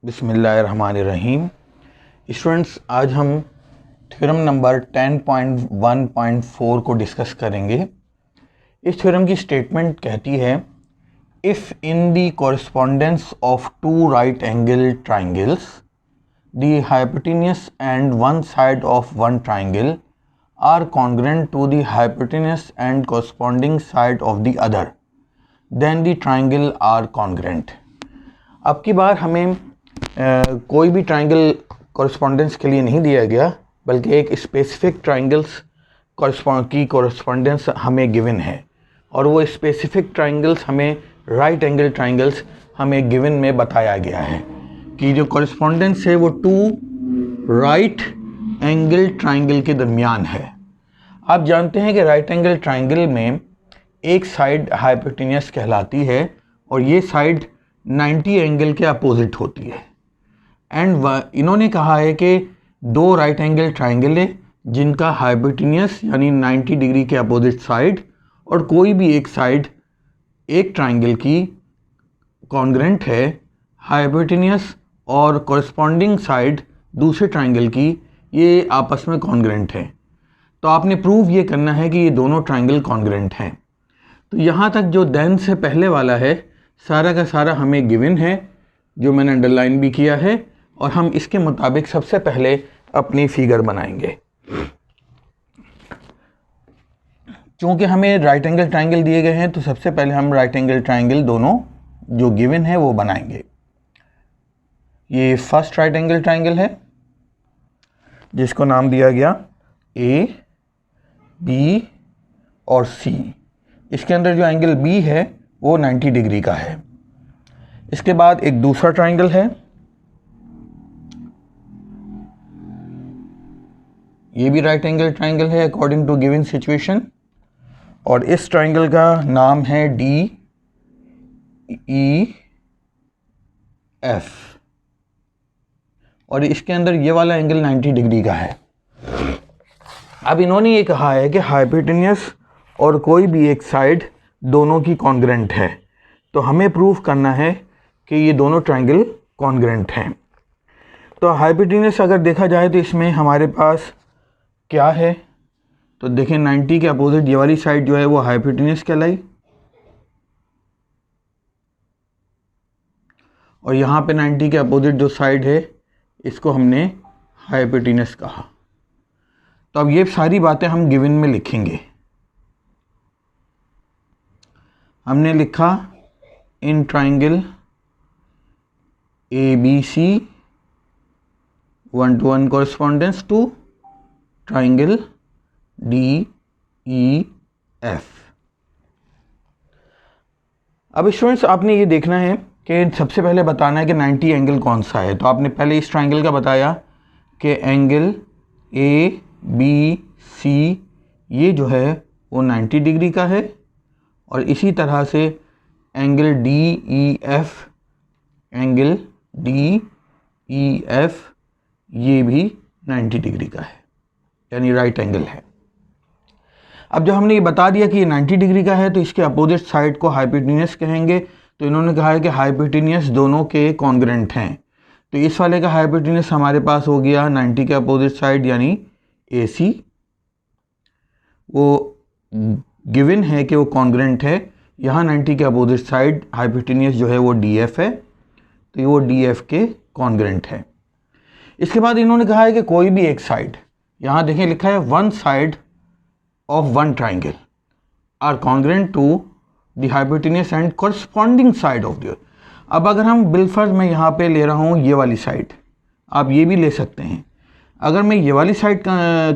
बिस्मिल्लाहिर्रहमानिर्रहीम। स्टूडेंट्स, आज हम थ्योरम नंबर 10.1.4 को डिस्कस करेंगे। इस थ्योरम की स्टेटमेंट कहती है, if in the correspondence of two right angle triangles the hypotenuse and one side of one triangle are congruent to the hypotenuse and corresponding side of the other, then the triangle are congruent. अब की बार हमें कोई भी triangle correspondence के लिए नहीं दिया गया, बल्कि एक स्पेसिफिक ट्राइंगल्स की कॉरस्पॉन्डेंस हमें गिवन है, और वो स्पेसिफिक ट्राइंगल्स हमें राइट एंगल ट्राइंगल्स हमें गिवन में बताया गया है कि जो कॉरस्पॉन्डेंस है वो टू राइट एंगल ट्राइंगल के दरमियान है। आप जानते हैं कि राइट एंगल ट्राइंगल में एक साइड हाइपोटेन्यूज कहलाती है और ये साइड 90 एंगल के अपोजिट होती है। एंड इन्होंने कहा है कि दो राइट एंगल ट्राइंगल है जिनका हाइपोटेन्यूज यानी 90 डिग्री के अपोजिट साइड और कोई भी एक साइड एक ट्राइंगल की कॉन्ग्रुएंट है, हाइपोटेन्यूज और कॉरस्पॉन्डिंग साइड दूसरे ट्राइंगल की ये आपस में कॉन्ग्रुएंट है। तो आपने प्रूव ये करना है कि ये दोनों ट्राइंगल कॉन्ग्रुएंट हैं। तो यहाँ तक जो देन से पहले वाला है सारा का सारा हमें गिवन है, जो मैंने अंडरलाइन भी किया है, और हम इसके मुताबिक सबसे पहले अपनी फिगर बनाएंगे। चूँकि हमें राइट एंगल ट्राइंगल दिए गए हैं तो सबसे पहले हम राइट एंगल ट्राइंगल दोनों जो गिवन है वो बनाएंगे। ये फर्स्ट राइट एंगल ट्राइंगल है जिसको नाम दिया गया ए, बी और सी। इसके अंदर जो एंगल बी है वो 90 डिग्री का है। इसके बाद एक दूसरा ट्राइंगल है, ये भी राइट एंगल ट्राइंगल है अकॉर्डिंग टू गिवन सिचुएशन, और इस ट्राइंगल का नाम है डी ई एफ, और इसके अंदर ये वाला एंगल 90 डिग्री का है। अब इन्होंने ये कहा है कि हाइपोटेन्यूज और कोई भी एक साइड दोनों की कॉन्ग्रुएंट है, तो हमें प्रूफ करना है कि ये दोनों ट्राइंगल कॉन्ग्रुएंट हैं। तो हाइपोटेन्यूज अगर देखा जाए तो इसमें हमारे पास क्या है, तो देखें 90 के अपोजिट ये वाली साइड जो है वो हाइपोटेन्यूज कहलाई, और यहाँ पे 90 के अपोजिट जो साइड है इसको हमने हाइपोटेन्यूज कहा। तो अब ये सारी बातें हम गिवन में लिखेंगे। हमने लिखा in triangle A B C 1:1 correspondence to triangle D E F. अब स्टूडेंट्स आपने ये देखना है कि सबसे पहले बताना है कि 90 एंगल कौन सा है। तो आपने पहले इस ट्राइंगल का बताया कि एंगल ए बी सी ये जो है वो 90 डिग्री का है, और इसी तरह से angle D E F, angle D E F ये भी 90 डिग्री का है, यानी राइट एंगल है। अब जब हमने ये बता दिया कि ये 90 डिग्री का है तो इसके अपोजिट साइड को हाइपोटेन्यूज कहेंगे। तो इन्होंने कहा है कि हाइपोटेन्यूज दोनों के कॉन्ग्रुएंट हैं। तो इस वाले का हाइपोटेन्यूज हमारे पास हो गया 90 के अपोजिट साइड यानी ए सी, वो गिवन है कि वो कॉन्ग्रुएंट है। यहाँ 90 के अपोजिट साइड हाइपोटेन्यूज जो है वो डी एफ है, तो वो डी एफ के कॉन्ग्रुएंट है। इसके बाद इन्होंने कहा है कि कोई भी एक साइड, यहाँ देखें लिखा है one side of one triangle are congruent to the hypotenuse and corresponding side of the. अब अगर हम बिलफर्ज मैं यहाँ पे ले रहा हूँ ये वाली साइड, आप ये भी ले सकते हैं। अगर मैं ये वाली साइड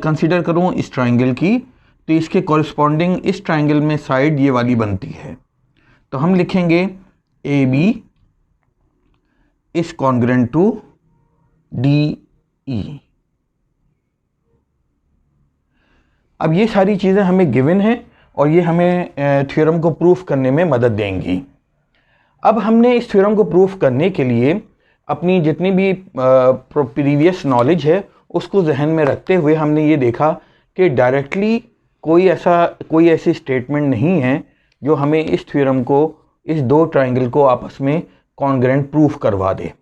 कंसीडर करूँ इस ट्राइंगल की, तो इसके कॉरस्पॉन्डिंग इस ट्राइंगल में साइड ये वाली बनती है। तो हम लिखेंगे A B is congruent to D E. अब ये सारी चीज़ें हमें गिवन है और ये हमें थ्योरम को प्रूफ करने में मदद देंगी। अब हमने इस थ्योरम को प्रूफ करने के लिए अपनी जितनी भी प्रीवियस नॉलेज है उसको जहन में रखते हुए हमने ये देखा कि डायरेक्टली कोई ऐसी स्टेटमेंट नहीं है जो हमें इस थ्योरम को, इस दो ट्राइंगल को आपस में कॉन्ग्रुएंट प्रूफ करवा दे।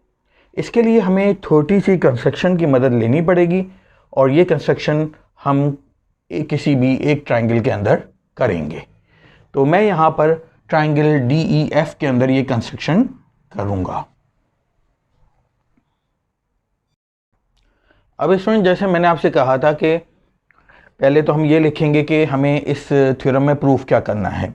इसके लिए हमें छोटी सी कंस्ट्रक्शन की मदद लेनी पड़ेगी और ये कंस्ट्रक्शन हम किसी भी एक ट्राइंगल के अंदर करेंगे। तो मैं यहाँ पर ट्राइंगल DEF के अंदर ये कंस्ट्रक्शन करूँगा। अब स्टूडेंट, जैसे मैंने आपसे कहा था कि पहले तो हम ये लिखेंगे कि हमें इस थ्योरम में प्रूफ क्या करना है।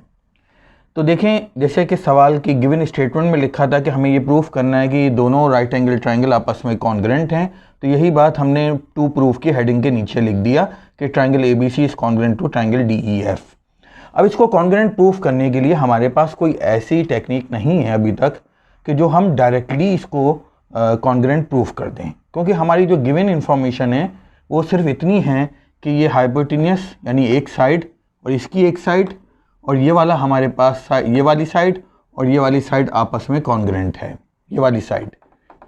तो देखें, जैसे कि सवाल की गिवन स्टेटमेंट में लिखा था कि हमें ये प्रूफ करना है कि दोनों राइट एंगल ट्राइंगल आपस में कॉन्ग्रेंट हैं। तो यही बात हमने टू प्रूफ की हेडिंग के नीचे लिख दिया कि triangle ABC is congruent to triangle DEF। अब इसको कॉन्ग्रेंट प्रूफ करने के लिए हमारे पास कोई ऐसी टेक्निक नहीं है अभी तक कि जो हम डायरेक्टली इसको कॉन्ग्रेंट प्रूफ कर दें, क्योंकि हमारी जो गिवन इंफॉर्मेशन है वो सिर्फ इतनी है कि ये हाइपोटेन्यूस यानी एक साइड और इसकी एक साइड और ये वाला हमारे पास ये वाली साइड और ये वाली साइड आपस में कॉन्ग्रेंट है। ये वाली साइड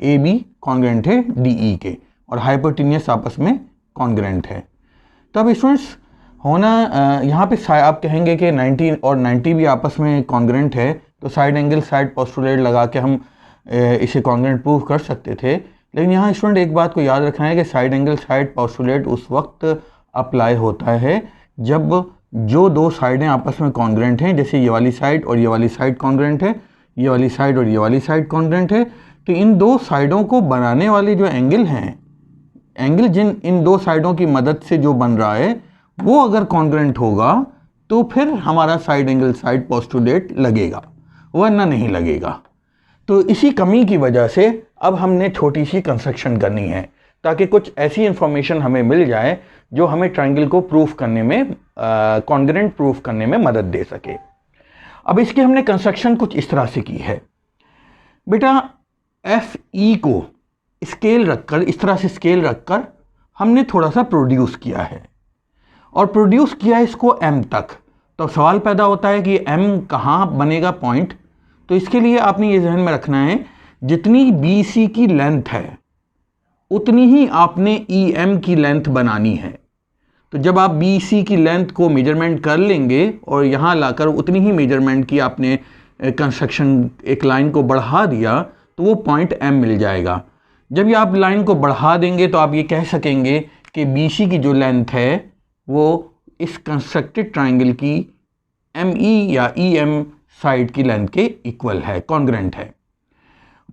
AB कॉन्ग्रेंट है DE के और हाइपोटेन्यूस आपस में कॉन्ग्रेंट है। तो अब स्टूडेंट्स होना यहाँ पे आप कहेंगे कि 90 और 90 भी आपस में कॉन्ग्रेंट है, तो साइड एंगल साइड पोस्टुलेट लगा के हम इसे कॉन्ग्रेंट प्रूफ कर सकते थे। लेकिन यहाँ स्टूडेंट एक बात को याद रखना है कि साइड एंगल साइड पोस्टुलेट उस वक्त अप्लाई होता है जब जो दो साइडें आपस में कॉन्ग्रेंट हैं, जैसे ये वाली साइड और ये वाली साइड कॉन्ग्रेंट है, ये वाली साइड और ये वाली साइड कॉन्ग्रेंट है। तो इन दो साइडों को बनाने वाले जो एंगल हैं, एंगल जिन इन दो साइडों की मदद से जो बन रहा है वो अगर कॉन्ग्रेंट होगा तो फिर हमारा साइड एंगल साइड पोस्टुलेट लगेगा, वरना नहीं लगेगा। तो इसी कमी की वजह से अब हमने छोटी सी कंस्ट्रक्शन करनी है ताकि कुछ ऐसी इंफॉर्मेशन हमें मिल जाए जो हमें ट्राइंगल को प्रूफ करने में कॉन्ग्रेंट प्रूफ करने में मदद दे सके। अब इसकी हमने कंस्ट्रक्शन कुछ इस तरह से की है। बेटा FE को स्केल रखकर, इस तरह से स्केल रखकर हमने थोड़ा सा प्रोड्यूस किया है और प्रोड्यूस किया है इसको M तक। तो सवाल पैदा होता है कि M कहाँ बनेगा पॉइंट। तो इसके लिए आपने ये जहन में रखना है जितनी BC की लेंथ है उतनी ही आपने EM की लेंथ बनानी है। तो जब आप BC की लेंथ को मेजरमेंट कर लेंगे और यहाँ लाकर उतनी ही मेजरमेंट की आपने कंस्ट्रक्शन एक लाइन को बढ़ा दिया तो वो पॉइंट M मिल जाएगा। जब ये आप लाइन को बढ़ा देंगे तो आप ये कह सकेंगे कि BC की जो लेंथ है वो इस कंस्ट्रक्टेड ट्राइंगल की ME या EM साइड की लेंथ के इक्वल है, कॉन्ग्रेंट है।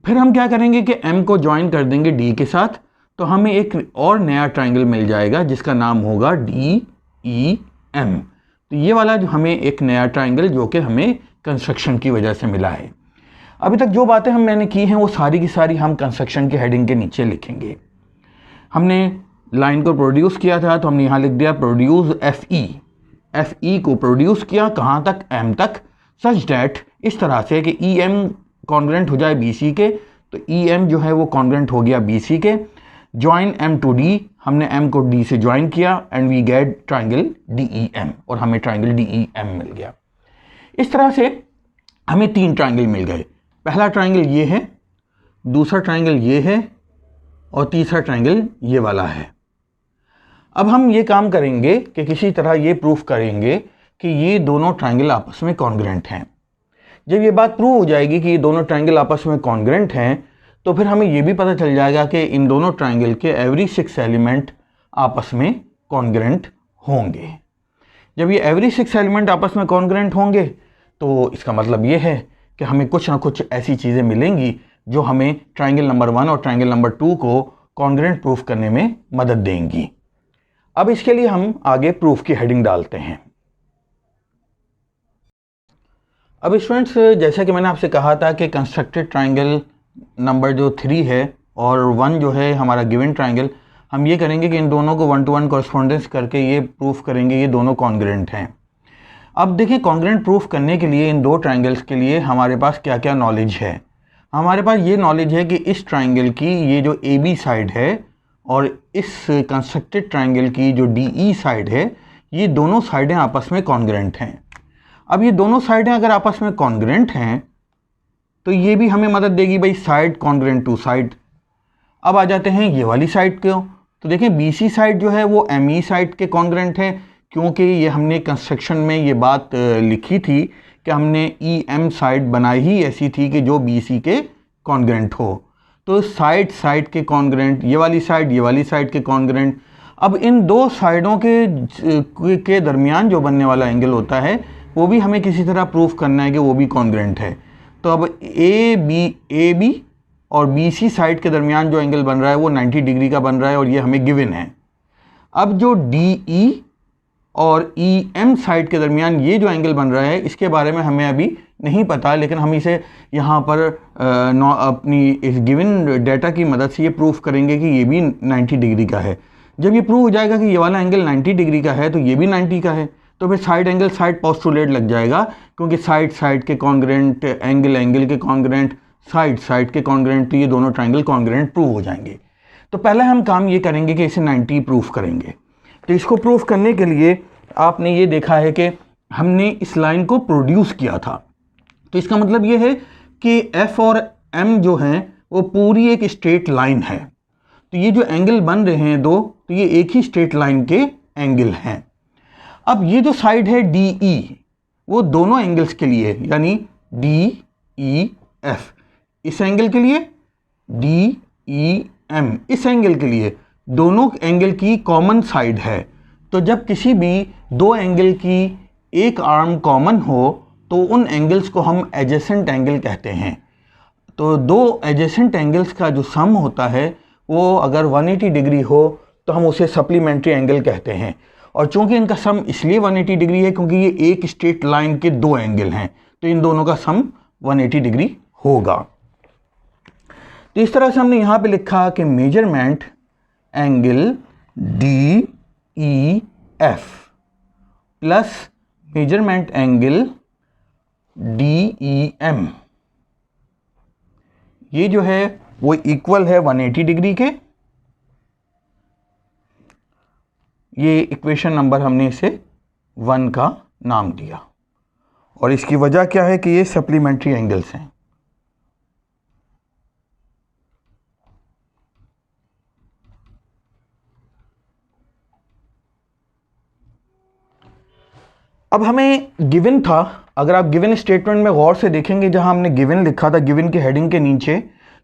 फिर हम क्या करेंगे कि M को ज्वाइन कर देंगे D के साथ, तो हमें एक और नया ट्राइंगल मिल जाएगा जिसका नाम होगा DEM। तो ये वाला जो हमें एक नया ट्राइंगल जो कि हमें कंस्ट्रक्शन की वजह से मिला है। अभी तक जो बातें मैंने की हैं वो सारी की सारी हम कंस्ट्रक्शन की हेडिंग के नीचे लिखेंगे। हमने लाइन को प्रोड्यूस किया था तो हमने यहाँ लिख दिया प्रोड्यूस FE को प्रोड्यूस किया कहाँ तक, M तक, सच डैट इस तरह से कि EM कॉन्ग्रेंट हो जाए BC के। तो EM जो है वो कॉन्ग्रेंट हो गया BC के। ज्वाइन M टू D, हमने M को D से ज्वाइन किया and we get triangle DEM और हमें ट्राइंगल DEM मिल गया। इस तरह से हमें तीन ट्राइंगल मिल गए। पहला ट्राइंगल ये है, दूसरा ट्राइंगल ये है और तीसरा ट्राइंगल ये वाला है। अब हम ये काम करेंगे कि किसी तरह ये प्रूफ करेंगे कि ये दोनों ट्राइंगल आपस में कॉन्ग्रेंट हैं। जब ये बात प्रूव हो जाएगी कि ये दोनों ट्राइंगल आपस में कॉन्ग्रेंट हैं तो फिर हमें ये भी पता चल जाएगा कि इन दोनों ट्राइंगल के एवरी 6 एलिमेंट आपस में कॉन्ग्रेंट होंगे। जब ये एवरी 6 एलिमेंट आपस में कॉन्ग्रेंट होंगे तो इसका मतलब ये है कि हमें कुछ ना कुछ ऐसी चीज़ें मिलेंगी जो हमें ट्राइंगल नंबर 1 और ट्राइंगल नंबर 2 को कॉन्ग्रेंट प्रूफ करने में मदद देंगी। अब इसके लिए हम आगे प्रूफ की हेडिंग डालते हैं। अब स्टूडेंट्स, जैसा कि मैंने आपसे कहा था कि कंस्ट्रक्टेड ट्राइंगल नंबर जो 3 है और 1 जो है हमारा गिवन ट्राइंगल, हम ये करेंगे कि इन दोनों को 1-to-1 कॉरस्पॉन्डेंस करके ये प्रूफ करेंगे ये दोनों कॉन्ग्रेंट हैं। अब देखिए, कॉन्ग्रेंट प्रूफ करने के लिए इन दो ट्राइंगल्स के लिए हमारे पास क्या क्या नॉलेज है। हमारे पास ये नॉलेज है कि इस ट्राइंगल की ये जो AB साइड है और इस कंस्ट्रक्टेड ट्राइंगल की जो DE साइड है, ये दोनों साइडें आपस में कॉन्ग्रेंट हैं। अब ये दोनों साइडें अगर आपस में कॉन्ग्रेंट हैं तो ये भी हमें मदद देगी भाई, साइड कॉन्ग्रेंट टू साइड। अब आ जाते हैं ये वाली साइड को, तो देखें BC साइड जो है वो ME साइड के कॉन्ग्रेंट है, क्योंकि ये हमने कंस्ट्रक्शन में ये बात लिखी थी कि हमने EM साइड बनाई ही ऐसी थी कि जो BC के कॉन्ग्रेंट हो। तो साइड साइड के कॉन्ग्रेंट, ये वाली साइड के कॉन्ग्रेंट। अब इन दो साइडों के दरमियान जो बनने वाला एंगल होता है वो भी हमें किसी तरह प्रूफ करना है कि वो भी कॉन्ग्रेंट है। तो अब ए बी और बी सी साइड के दरमियान जो एंगल बन रहा है वो 90 डिग्री का बन रहा है और ये हमें गिवन है। अब जो डी ई और ई एम साइड के दरमियान ये जो एंगल बन रहा है इसके बारे में हमें अभी नहीं पता, लेकिन हम इसे यहाँ पर अपनी इस गिवन डेटा की मदद से ये प्रूफ करेंगे कि ये भी 90 डिग्री का है। जब ये प्रूव हो जाएगा कि ये वाला एंगल 90 डिग्री का है तो ये भी 90 का है, तो फिर साइड एंगल साइड पोस्टुलेट लग जाएगा, क्योंकि साइड साइड के कॉन्ग्रेंट, एंगल के कॉन्ग्रेंट, साइड के कॉन्ग्रेंट, तो ये दोनों ट्राइंगल कॉन्ग्रेंट प्रूव हो जाएंगे। तो पहले हम काम ये करेंगे कि इसे 90 प्रूफ करेंगे। तो इसको प्रूफ करने के लिए आपने ये देखा है कि हमने इस लाइन को प्रोड्यूस किया था, तो इसका मतलब ये है कि एफ और एम जो हैं वो पूरी एक स्ट्रेट लाइन है। तो ये जो एंगल बन रहे हैं दो, तो ये एक ही स्ट्रेट लाइन के एंगल हैं। अब ये जो साइड है डी ई, वो दोनों एंगल्स के लिए, यानी डी ई एफ इस एंगल के लिए, डी ई एम इस एंगल के लिए, दोनों एंगल की कॉमन साइड है। तो जब किसी भी दो एंगल की एक आर्म कॉमन हो तो उन एंगल्स को हम एडजेसेंट एंगल कहते हैं। तो दो एडजेसेंट एंगल्स का जो सम होता है वो अगर 180 डिग्री हो तो हम उसे सप्लीमेंट्री एंगल कहते हैं। और चूंकि इनका सम इसलिए 180 डिग्री है क्योंकि ये एक स्ट्रेट लाइन के दो एंगल हैं, तो इन दोनों का सम 180 डिग्री होगा। तो इस तरह से हमने यहाँ पे लिखा कि measurement angle D E F plus measurement angle D E M, ये जो है वो इक्वल है 180 डिग्री के। ये इक्वेशन नंबर हमने इसे 1 का नाम दिया, और इसकी वजह क्या है कि ये सप्लीमेंट्री एंगल्स हैं। अब हमें गिवन था, अगर आप गिवन स्टेटमेंट में गौर से देखेंगे, जहां हमने गिवन लिखा था गिवन के हेडिंग के नीचे,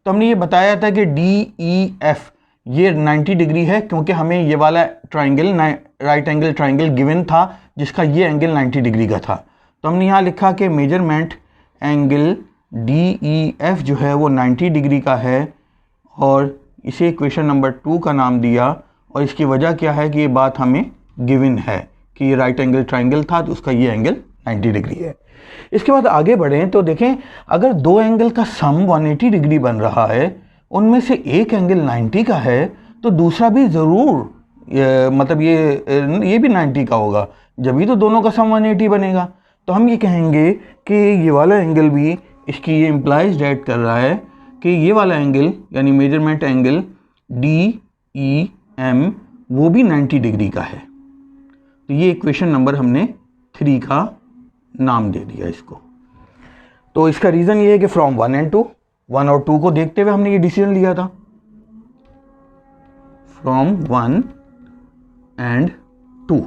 तो हमने ये बताया था कि डी ई एफ ये 90 डिग्री है, क्योंकि हमें ये वाला triangle right angle triangle given था जिसका ये एंगल 90 डिग्री का था। तो हमने यहाँ लिखा कि measurement angle D E F जो है वो 90 डिग्री का है, और इसे इक्वेशन नंबर 2 का नाम दिया। और इसकी वजह क्या है कि ये बात हमें गिवन है कि ये राइट एंगल ट्राइंगल था तो उसका ये एंगल 90 डिग्री है। इसके बाद आगे बढ़ें तो देखें, अगर दो एंगल का सम 180 डिग्री बन रहा है, उनमें से एक एंगल 90 का है, तो दूसरा भी ज़रूर मतलब ये भी 90 का होगा, जब भी तो दोनों का सम 180 बनेगा। तो हम ये कहेंगे कि ये वाला एंगल भी, इसकी ये इम्प्लाइज डेट कर रहा है कि ये वाला एंगल यानी measurement angle D E M वो भी 90 डिग्री का है। तो ये इक्वेशन नंबर हमने 3 का नाम दे दिया इसको। तो इसका रीज़न ये है कि फ्रॉम 1 एंड 2, 1 और 2 को देखते हुए हमने ये डिसीजन लिया था, फ्रॉम 1 एंड 2।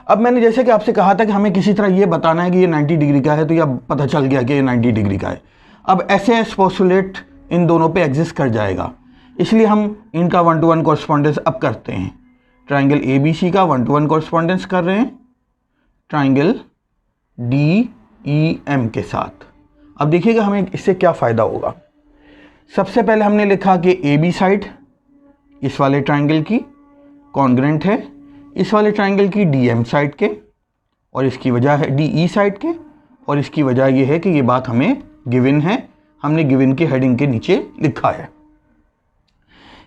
अब मैंने जैसे कि आपसे कहा था कि हमें किसी तरह ये बताना है कि ये 90 डिग्री का है, तो यह पता चल गया कि ये 90 डिग्री का है। अब ऐसे पोस्टुलेट इन दोनों पे एग्जिस्ट कर जाएगा, इसलिए हम इनका 1-to-1 कॉरस्पॉन्डेंस अब करते हैं। ट्राइंगल ए बी सी का 1-to-1 कॉरस्पॉन्डेंस कर रहे हैं ट्राइंगल डी ई एम के साथ। अब देखिएगा हमें इससे क्या फ़ायदा होगा। सबसे पहले हमने लिखा कि ए बी साइड इस वाले ट्राइंगल की कॉन्ग्रेंट है इस वाले ट्राइंगल की डी एम साइड के, और इसकी वजह है डी ई साइड के, और इसकी वजह यह है कि ये बात हमें गिवन है, हमने गिवन के हेडिंग के नीचे लिखा है।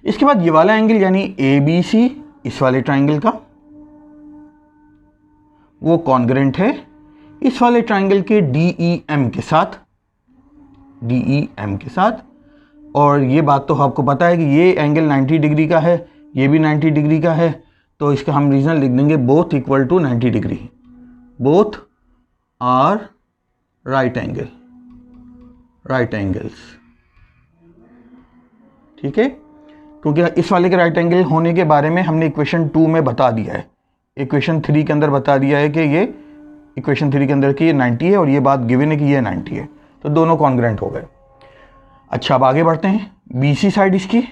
इसके बाद ये वाला एंगल यानी ए बी सी इस वाले ट्राइंगल का वो कॉन्ग्रेंट है इस वाले ट्राइंगल के डी ई एम के साथ, और ये बात तो आपको पता है कि ये एंगल 90 डिग्री का है, ये भी 90 डिग्री का है, तो इसका हम रीज़न लिख देंगे both equal to 90 degree, both are right angles. ठीक है, क्योंकि इस वाले के राइट एंगल होने के बारे में हमने इक्वेशन 2 में बता दिया है, इक्वेशन 3 के अंदर बता दिया है कि ये इक्वेशन 3 के अंदर कि ये 90 है, और ये बात गिवन है कि ये 90 है, तो दोनों कॉन्ग्रेंट हो गए। अच्छा, अब आगे बढ़ते हैं। BC साइड इसकी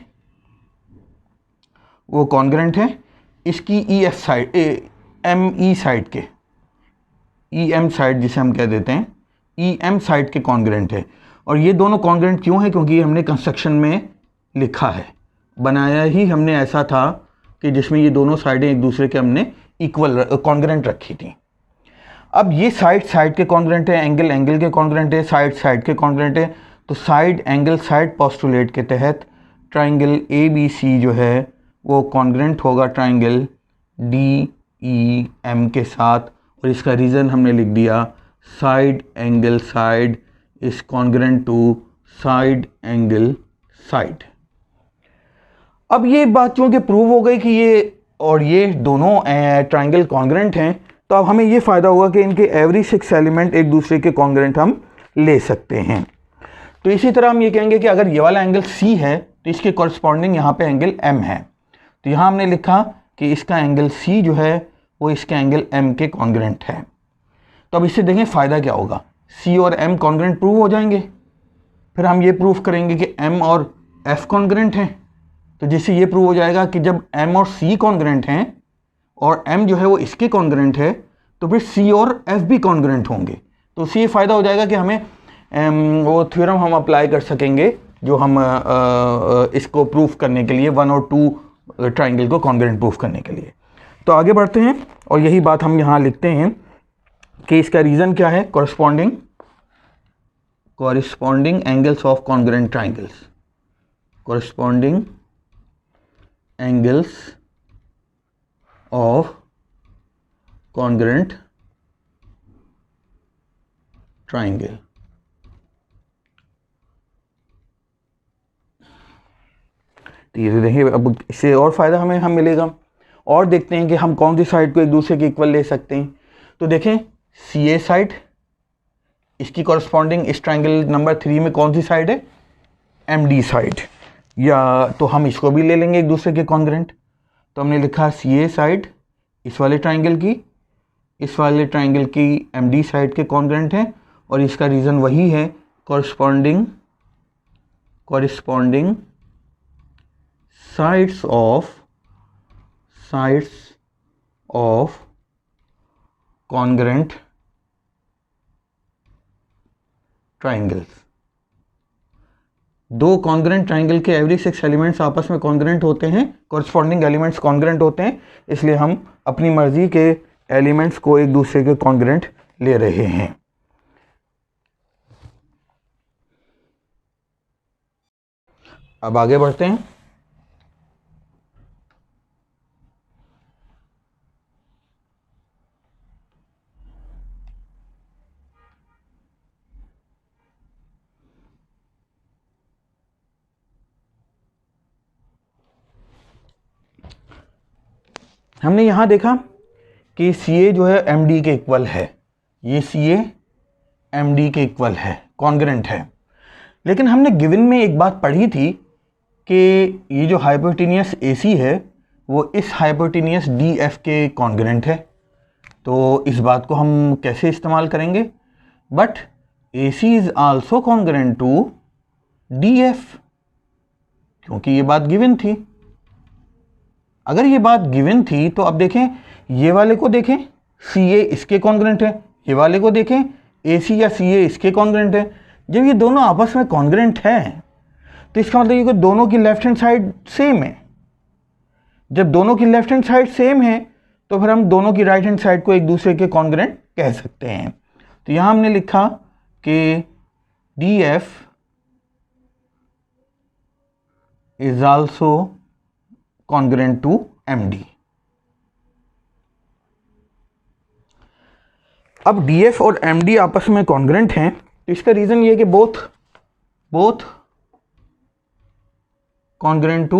वो कॉन्ग्रेंट है इसकी EF साइड, ME साइड के, EM साइड जिसे हम कह देते हैं, EM साइड के कॉन्ग्रेंट है। और ये दोनों कॉन्ग्रेंट क्यों है? क्योंकि हमने कंस्ट्रक्शन में लिखा है, बनाया ही हमने ऐसा था कि जिसमें ये दोनों साइडें एक दूसरे के हमने इक्वल कॉन्ग्रेंट रखी थी। अब ये साइड के कॉन्ग्रेंट है, एंगल एंगल के कॉन्ग्रेंट है, साइड के कॉन्ग्रेंट है। तो साइड एंगल साइड पोस्टुलेट के तहत ट्राइंगल ABC जो है वो कॉन्ग्रेंट होगा ट्राइंगल DEM के साथ। और इसका रीज़न हमने लिख दिया, side angle side is congruent to side angle side. अब ये बात चूँकि प्रूव हो गई कि ये और ये दोनों ट्राइंगल कॉन्ग्रेंट हैं, तो अब हमें ये फ़ायदा होगा कि इनके एवरी 6 एलिमेंट एक दूसरे के कॉन्ग्रेंट हम ले सकते हैं। तो इसी तरह हम ये कहेंगे कि अगर ये वाला एंगल C है तो इसके कॉरस्पॉन्डिंग यहाँ पे एंगल M है। तो यहाँ हमने लिखा कि इसका एंगल C जो है वो इसके एंगल M के कॉन्ग्रेंट है। तो अब इससे देखें फ़ायदा क्या होगा, C और M कॉन्ग्रेंट प्रूव हो जाएंगे। फिर हम ये प्रूव करेंगे कि M और F कॉन्ग्रेंट हैं। तो जिससे ये प्रूव हो जाएगा कि जब M और C कॉन्ग्रेंट हैं और M जो है वो इसके कॉन्ग्रेंट है, तो फिर C और F भी कॉन्ग्रेंट होंगे। तो उससे ये फ़ायदा हो जाएगा कि हमें वो थ्योरम हम अप्लाई कर सकेंगे जो हम इसको प्रूफ करने के लिए 1 और 2 ट्राइंगल को कॉन्ग्रेंट प्रूफ करने के लिए। तो आगे बढ़ते हैं और यही बात हम यहाँ लिखते हैं कि इसका रीज़न क्या है, corresponding angles of congruent triangles, corresponding angles of congruent triangle. तो ये देखिए, अब इससे और फ़ायदा हमें मिलेगा। और देखते हैं कि हम कौन सी साइड को एक दूसरे के इक्वल ले सकते हैं। तो देखें, CA साइड इसकी कॉरस्पॉन्डिंग इस ट्राइंगल नंबर 3 में कौन सी साइड है, MD साइड, या तो हम इसको भी ले लेंगे एक दूसरे के कॉन्ग्रेंट। तो हमने लिखा CA साइड इस वाले ट्राइंगल की, इस वाले ट्राइंगल की MD साइड के कॉन्ग्रेंट है। और इसका रीज़न वही है, corresponding sides of congruent triangles. दो कॉन्ग्रेंट ट्राइंगल के एवरी 6 एलिमेंट्स आपस में कॉन्ग्रेंट होते हैं, कॉरस्पॉन्डिंग एलिमेंट्स कॉन्ग्रेंट होते हैं, इसलिए हम अपनी मर्जी के एलिमेंट्स को एक दूसरे के कॉन्ग्रेंट ले रहे हैं। अब आगे बढ़ते हैं। हमने यहाँ देखा कि CA जो है MD के इक्वल है, ये CA MD के इक्वल है, कॉन्ग्रेंट है। लेकिन हमने गिवन में एक बात पढ़ी थी कि ये जो हाइपोटेनियस AC है वो इस हाइपोटेनियस DF के कॉन्ग्रेंट है। तो इस बात को हम कैसे इस्तेमाल करेंगे, but AC is also congruent to DF, क्योंकि ये बात गिवन थी। अगर ये बात गिवन थी तो अब देखें, ये वाले को देखें, CA इसके कॉन्ग्रेंट है, ये वाले को देखें, AC या CA इसके कॉन्ग्रेंट है। जब ये दोनों आपस में कॉन्ग्रेंट हैं तो इसका मतलब ये कि दोनों की लेफ्ट हैंड साइड सेम है। जब दोनों की लेफ्ट हैंड साइड सेम है तो फिर हम दोनों की राइट हैंड साइड को एक दूसरे के कॉन्ग्रेंट कह सकते हैं। तो यहाँ हमने लिखा कि DF is also congruent to MD। अब DF और MD आपस में कॉन्ग्रेंट हैं, तो इसका रीज़न ये है कि both congruent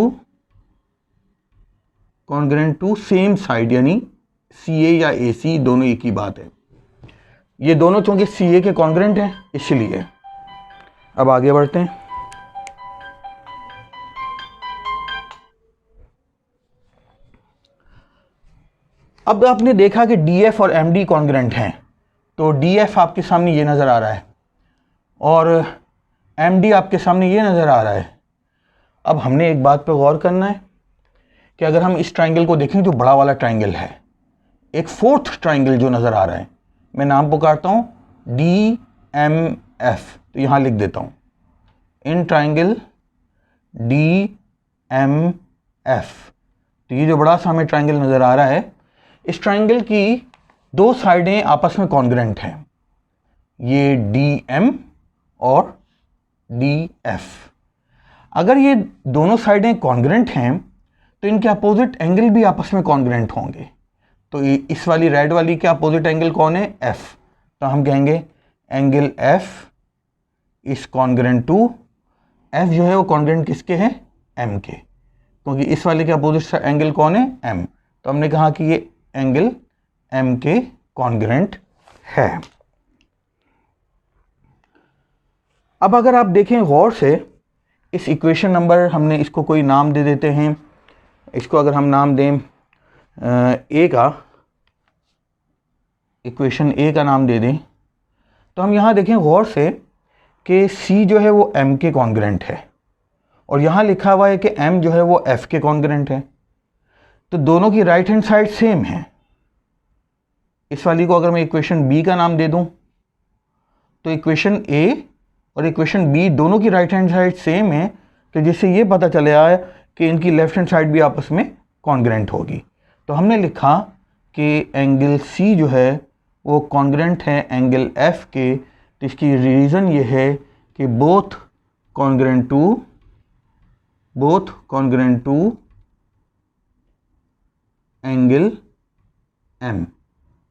to same side, यानी CA या AC दोनों एक ही बात है। ये दोनों चूंकि CA के कॉन्ग्रेंट हैं इसलिए। अब आगे बढ़ते हैं। अब आपने देखा कि DF और MD कॉन्ग्रेंट हैं, तो DF आपके सामने ये नज़र आ रहा है और MD आपके सामने ये नज़र आ रहा है। अब हमने एक बात पे गौर करना है कि अगर हम इस ट्राइंगल को देखें जो बड़ा वाला ट्राइंगल है, एक फोर्थ ट्राइंगल जो नज़र आ रहा है, मैं नाम पुकारता हूँ DMF, तो यहाँ लिख देता हूँ इन ट्राइंगल DMF। तो ये जो बड़ा सा हमें ट्राइंगल नज़र आ रहा है, इस ट्राइंगल की दो साइडें आपस में कॉन्ग्रेंट हैं, ये DM और DF। अगर ये दोनों साइडें कॉन्ग्रेंट हैं तो इनके अपोजिट एंगल भी आपस में कॉन्ग्रेंट होंगे। तो इस वाली रेड वाली के अपोजिट एंगल कौन है? F। तो हम कहेंगे angle F is congruent to, F जो है वो कॉन्ग्रेंट किसके है? M के, क्योंकि इस वाले के अपोजिट एंगल कौन है? M। तो हमने कहा कि ये एंगल M के कॉन्ग्रेंट है। अब अगर आप देखें गौर से, इस इक्वेशन नंबर, हमने इसको कोई नाम दे देते हैं, इसको अगर हम नाम दें A का, इक्वेशन A का नाम दे दें, तो हम यहाँ देखें गौर से कि C जो है वो M के कॉन्ग्रेंट है और यहाँ लिखा हुआ है कि M जो है वो F के कॉन्ग्रेंट है। तो दोनों की राइट हैंड साइड सेम है। इस वाली को अगर मैं इक्वेशन B का नाम दे दूं, तो इक्वेशन A और इक्वेशन B दोनों की राइट हैंड साइड सेम है, तो जिससे ये पता चले आया कि इनकी लेफ्ट हैंड साइड भी आपस में कॉन्ग्रेंट होगी। तो हमने लिखा कि एंगल C जो है वो कॉन्ग्रेंट है एंगल F के। तो इसकी रीज़न ये है कि both congruent to angle M।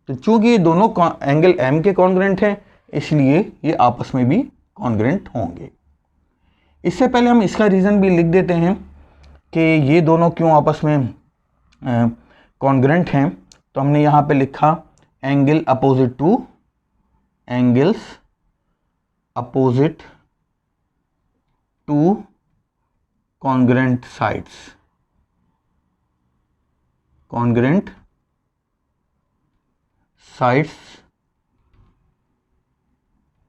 तो चूंकि ये दोनों एंगल M के कॉन्ग्रेंट हैं, इसलिए ये आपस में भी कॉन्ग्रेंट होंगे। इससे पहले हम इसका रीज़न भी लिख देते हैं कि ये दोनों क्यों आपस में कॉन्ग्रेंट हैं। तो हमने यहाँ पे लिखा angles opposite to congruent sides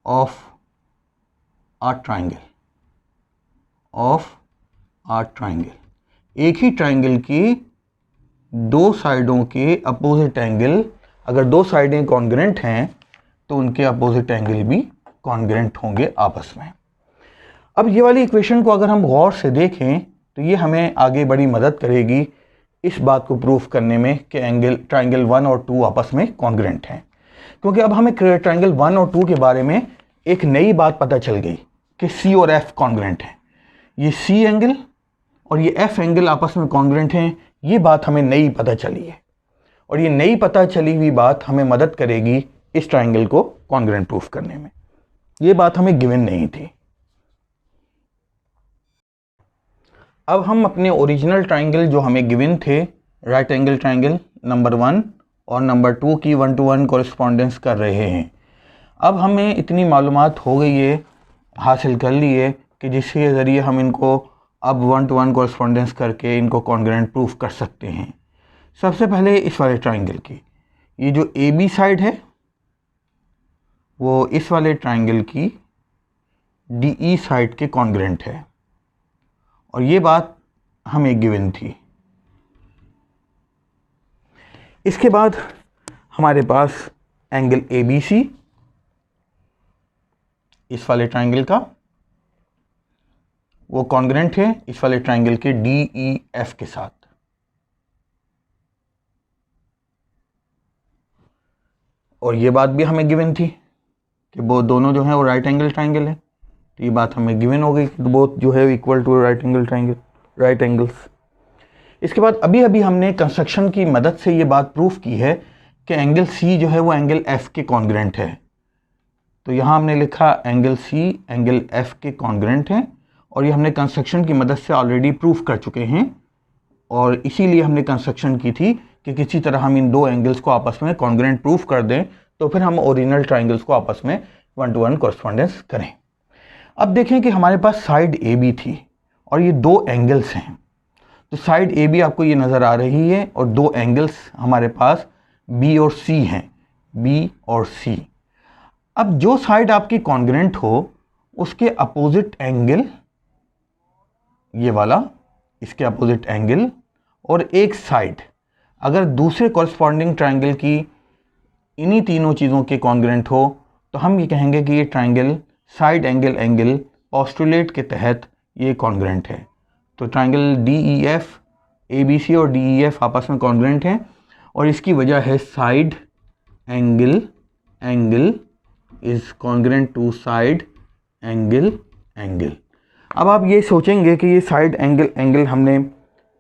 of a triangle. एक ही ट्राइंगल की दो साइडों के अपोजिट एंगल, अगर दो साइडें कॉन्ग्रेंट हैं तो उनके अपोजिट एंगल भी कॉन्ग्रेंट होंगे आपस में। अब ये वाली इक्वेशन को अगर हम गौर से देखें तो ये हमें आगे बड़ी मदद करेगी इस बात को प्रूफ करने में कि ट्राइंगल 1 और 2 आपस में कॉन्ग्रेंट हैं। क्योंकि अब हमें ट्राइंगल 1 और 2 के बारे में एक नई बात पता चल गई कि C और F कॉन्ग्रेंट हैं। ये C एंगल और ये F एंगल आपस में कॉन्ग्रेंट हैं, ये बात हमें नई पता चली है। और ये नई पता चली हुई बात हमें मदद करेगी इस ट्राइंगल को कॉन्ग्रेंट प्रूफ करने में। ये बात हमें गिवन नहीं थी। अब हम अपने ओरिजिनल ट्राइंगल जो हमें गिवन थे, राइट एंगल ट्राइंगल नंबर 1 और नंबर 2 की 1-to-1 कॉरेस्पॉन्डेंस कर रहे हैं। अब हमें इतनी मालूमात हो गई है, हासिल कर ली है, कि जिसके ज़रिए हम इनको अब 1-to-1 कॉरेस्पॉन्डेंस करके इनको कॉन्ग्रेंट प्रूफ कर सकते हैं। सबसे पहले इस वाले ट्राइंगल की ये जो AB साइड है वो इस वाले ट्राइंगल की DE साइड के कॉन्ग्रेंट है, और ये बात हमें गिवन थी। इसके बाद हमारे पास एंगल ABC इस वाले ट्राइंगल का, वो कॉन्ग्रेंट है इस वाले ट्राइंगल के DEF के साथ। और ये बात भी हमें गिवन थी कि वो दोनों जो हैं वो राइट एंगल ट्राइंगल है। तो ये बात हमें गिवन हो गई कि बोथ जो है इक्वल टू राइट एंगल्स। इसके बाद अभी अभी हमने कंस्ट्रक्शन की मदद से ये बात प्रूफ की है कि एंगल C जो है वो एंगल F के कॉन्ग्रेंट है। तो यहाँ हमने लिखा एंगल C एंगल F के कॉन्ग्रेंट है, और ये हमने कंस्ट्रक्शन की मदद से ऑलरेडी प्रूफ कर चुके हैं। और इसीलिए हमने कंस्ट्रक्शन की थी कि किसी तरह हम इन दो एंगल्स को आपस में कॉन्ग्रेंट प्रूफ कर दें, तो फिर हम ओरिजिनल ट्राइंगल्स को आपस में 1-to-1 कॉरेस्पॉन्डेंस करें। अब देखें कि हमारे पास साइड AB थी और ये दो एंगल्स हैं। तो साइड AB आपको ये नज़र आ रही है, और दो एंगल्स हमारे पास B और C हैं, B और C। अब जो साइड आपकी कॉन्ग्रेंट हो उसके अपोजिट एंगल, ये वाला इसके अपोजिट एंगल, और एक साइड अगर दूसरे कॉरस्पॉन्डिंग ट्राइंगल की इन्हीं तीनों चीज़ों के कॉन्ग्रेंट हो तो हम ये कहेंगे कि ये triangle side angle angle postulate के तहत ये कॉन्ग्रेंट है। तो ट्राइंगल DEF, ABC और DEF आपस में कॉन्ग्रेंट हैं और इसकी वजह है side angle angle is congruent to side angle angle. अब आप ये सोचेंगे कि ये साइड एंगल एंगल हमने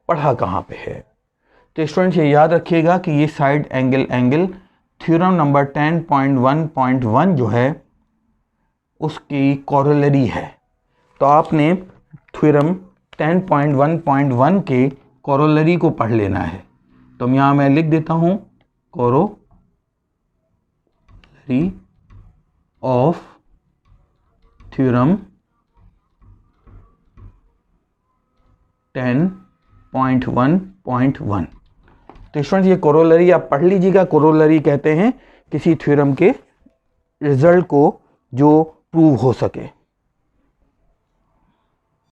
पढ़ा कहाँ पे है, तो स्टूडेंट्स ये याद रखिएगा कि ये side angle angle theorem number 10.1.1 जो है उसकी कॉरोलरी है। तो आपने थ्योरम 10.1.1 के कॉरोलरी को पढ़ लेना है। तो यहाँ मैं लिख देता हूँ कॉरोलरी ऑफ थ्योरम 10.1.1। तो स्टूडेंट्स ये कोरोलरी आप पढ़ लीजिएगा। कोरोलरी कहते हैं किसी थ्योरम के रिजल्ट को जो प्रूव हो सके।